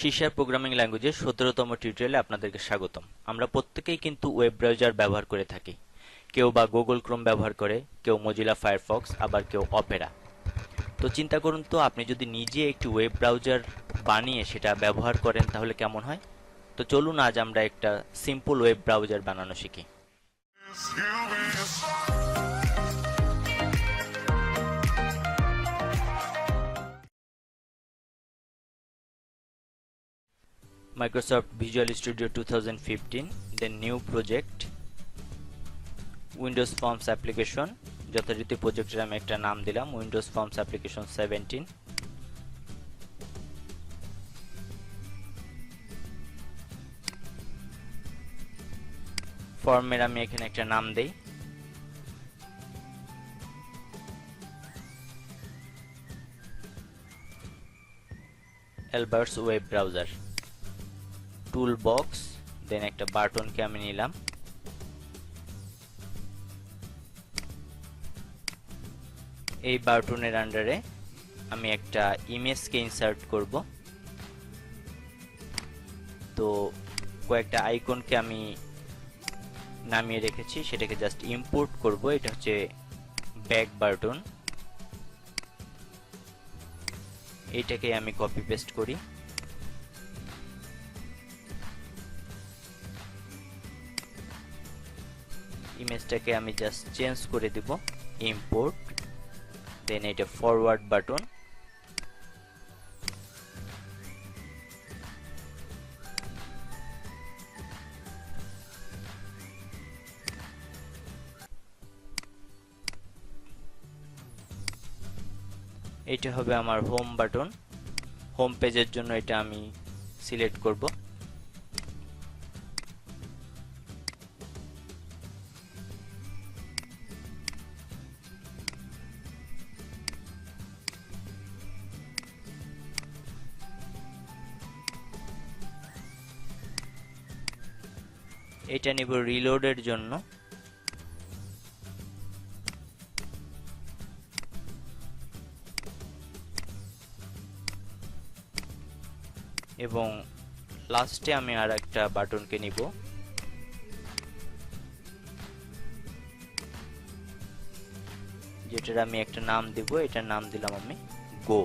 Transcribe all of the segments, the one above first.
সিশার programming ল্যাঙ্গুয়েজের 17তম টিউটোরিয়ালে আপনাদেরকে স্বাগতম। আমরা প্রত্যেকেই কিন্তু ওয়েব ব্রাউজার ব্যবহার করে থাকি। কেউ বা গুগল ক্রোম ব্যবহার করে, কেউ মজিলা ফায়ারফক্স, আবার কেউ অপেরা। তো চিন্তা করুন তো, আপনি যদি নিজে একটি ওয়েব ব্রাউজার বানিয়ে সেটা ব্যবহার করেন তাহলে কেমন হয়। তো চলুন আজ আমরা একটা সিম্পল ওয়েব ব্রাউজার বানানো শিখি। Microsoft Visual Studio 2015, then new project, Windows Forms application, যথারীতি প্রজেক্টের আমি একটা নাম দিলাম Windows Forms application 17। ফর্মের আমি এখানে একটা নাম দেই Albert's Web Browser। Tool box, দেন একটা বাটনকে আমি নিলাম। এই বাটনের আন্ডারে আমি একটা ইমেজকে ইনসার্ট করব। তো কয়েকটা আইকনকে আমি নামিয়ে রেখেছি, সেটাকে জাস্ট ইম্পোর্ট করব। এটা হচ্ছে ব্যাক বাটন, এইটাকে আমি কপি পেস্ট করি। ইমেজটাকে আমি জাস্ট চেঞ্জ করে দিব, ইম্পোর্ট, দেন এটা ফরওয়ার্ড বাটন। এটা হবে আমার হোম বাটন। হোম পেজের জন্য এটা আমি সিলেক্ট করব। এটা নিব রিলোডের জন্য। এবং লাস্টে আমি আর একটা বাটনকে নিব, যেটার আমি একটা নাম দিব। এটার নাম দিলাম আমি গো।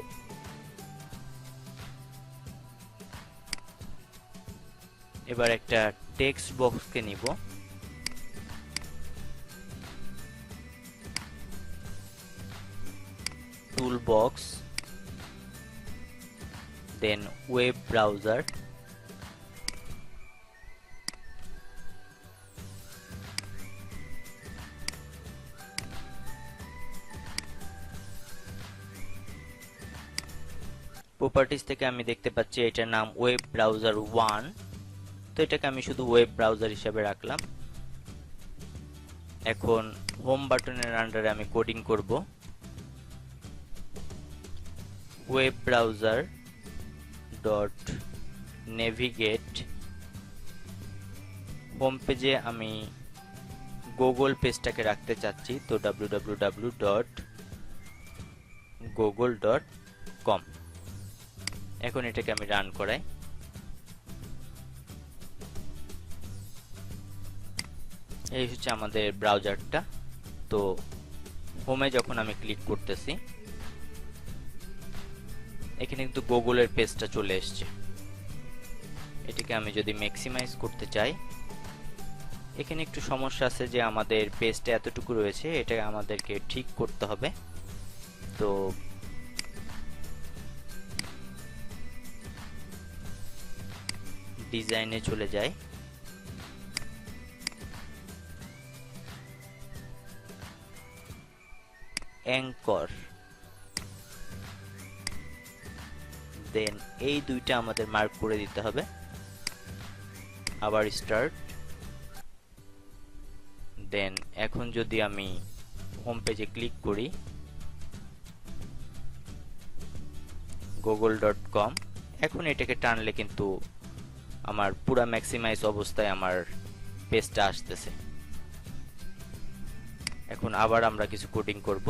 এবার একটা টেক্সট বক্সকে নিব, টুল বক্স, দেন ওয়েব ব্রাউজার, প্রপার্টিজ থেকে আমি দেখতে পাচ্ছি এটার নাম ওয়েব ব্রাউজার 1। তো এটাকে আমি শুধু ওয়েব ব্রাউজার হিসেবে রাখলাম। এখন হোম বাটনের আন্ডারে আমি কোডিং করব web browser dot navigate. Home পেজে আমি গুগল পেজটাকে রাখতে চাচ্ছি, তো www.google.com। এখন এটাকে আমি রান করাই। এই হচ্ছে আমাদের ব্রাউজারটা। তো হোমে যখন আমি ক্লিক করতেছি, এখানে কিন্তু গুগলের পেজটা চলে এসেছে। এটাকে আমি যদি ম্যাক্সিমাইজ করতে চাই, এখানে একটু সমস্যা আছে যে আমাদের পেজটা এতটুকু রয়েছে, এটা আমাদেরকে ঠিক করতে হবে। তো ডিজাইনে চলে যাই, অ্যাঙ্কর, দেন এই দুইটা আমাদের মার্ক করে দিতে হবে। আবার স্টার্ট, দেন এখন যদি আমি হোম পেজে ক্লিক করি google.com, এখন এটাকে টানলে কিন্তু আমার পুরা ম্যাক্সিমাইজ অবস্থায় আমার পেজটা আসতেছে। এখন আবার আমরা কিছু কোডিং করব।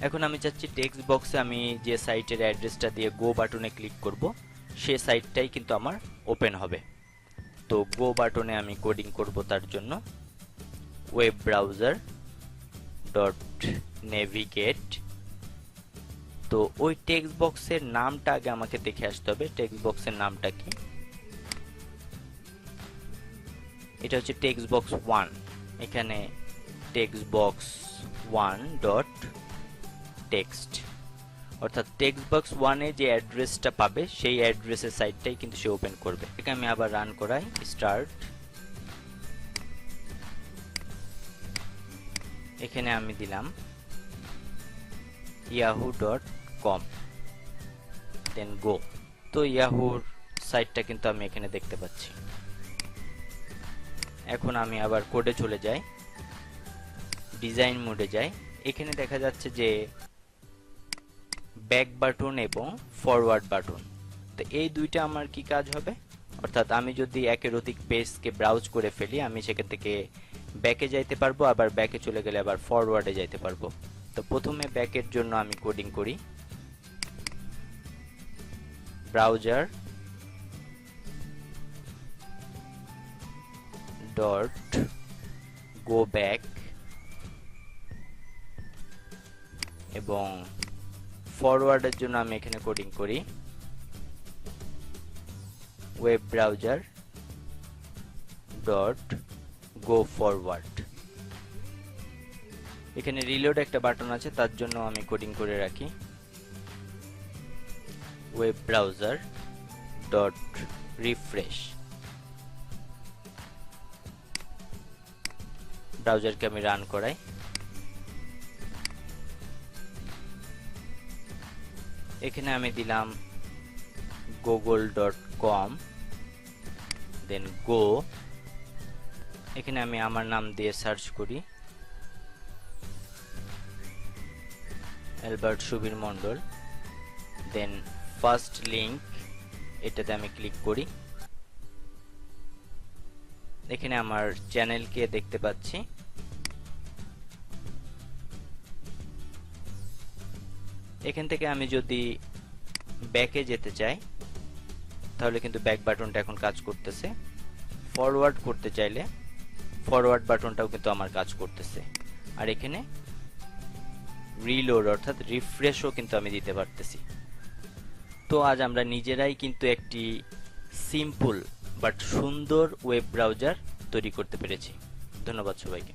এখন আমি চাচ্ছি টেক্সট বক্সে আমি যে সাইটের অ্যাড্রেসটা দিয়ে গো বাটনে ক্লিক করব, সে সাইটটাই কিন্তু আমার ওপেন হবে। তো গো বাটনে আমি কোডিং করব, তার জন্য ওয়েব ব্রাউজার ডট নেভিগেট। তো ওই টেক্সট বক্সের নামটা আগে আমাকে দেখে আসতে হবে। টেক্সট বক্সের নামটা কি? এটা হচ্ছে টেক্সট বক্স 1। এখানে টেক্সট বক্স 1 ডট টেক্সট, অর্থাৎ টেক্সট বক্স 1 এ যে অ্যাড্রেসটা পাবে সেই অ্যাড্রেসের সাইটটাই কিন্তু সে ওপেন করবে। এটাকে আমি আবার রান করাই, স্টার্ট। এখানে আমি দিলাম yahoo.com, দেন গো। তো ইয়াহুর সাইটটা কিন্তু আমি এখানে দেখতে পাচ্ছি। এখন আমি আবার কোডে চলে যাই, ডিজাইন মোডে যাই। এখানে দেখা যাচ্ছে যে ব্যাক বাটন এবং ফরওয়ার্ড বাটন। তো এই দুইটা আমার কি কাজ হবে? অর্থাৎ আমি যদি একের অধিক পেজকে ব্রাউজ করে ফেলি, আমি সেখান থেকে ব্যাকে যাইতে পারবো, আবার ব্যাকে চলে গেলে আবার ফরওয়ার্ডে যাইতে পারবো। তো প্রথমে ব্যাকের জন্য আমি কোডিং করি, ব্রাউজার ডট গো ব্যাক, এবং ফরওয়ার্ডের জন্য আমি এখানে কোডিং করি web browser dot go forward. এখানে রিলোড একটা বাটন আছে, তার জন্য আমি কোডিং করে রাখি ওয়েব ব্রাউজার ডট রিফ্রেশ। ব্রাউজারকে আমি রান করাই। এখানে আমি দিলাম google.com, দেন গো। এখানে আমি আমার নাম দিয়ে সার্চ করি, অ্যালবার্ট সুবীর মন্ডল, দেন ফার্স্ট লিংক, এটাতে আমি ক্লিক করি। এখানে আমার চ্যানেলকে দেখতে পাচ্ছি। এখান থেকে আমি যদি ব্যাকে যেতে চাই তাহলে কিন্তু ব্যাক বাটনটা এখন কাজ করতেছে। ফরওয়ার্ড করতে চাইলে ফরওয়ার্ড বাটনটাও কিন্তু আমার কাজ করতেছে। আর এখানে রিলোড অর্থাৎ রিফ্রেশও কিন্তু আমি দিতে পারতেছি। তো আজ আমরা নিজেরাই কিন্তু একটি সিম্পল বাট সুন্দর ওয়েব ব্রাউজার তৈরি করতে পেরেছি। ধন্যবাদ সবাইকে।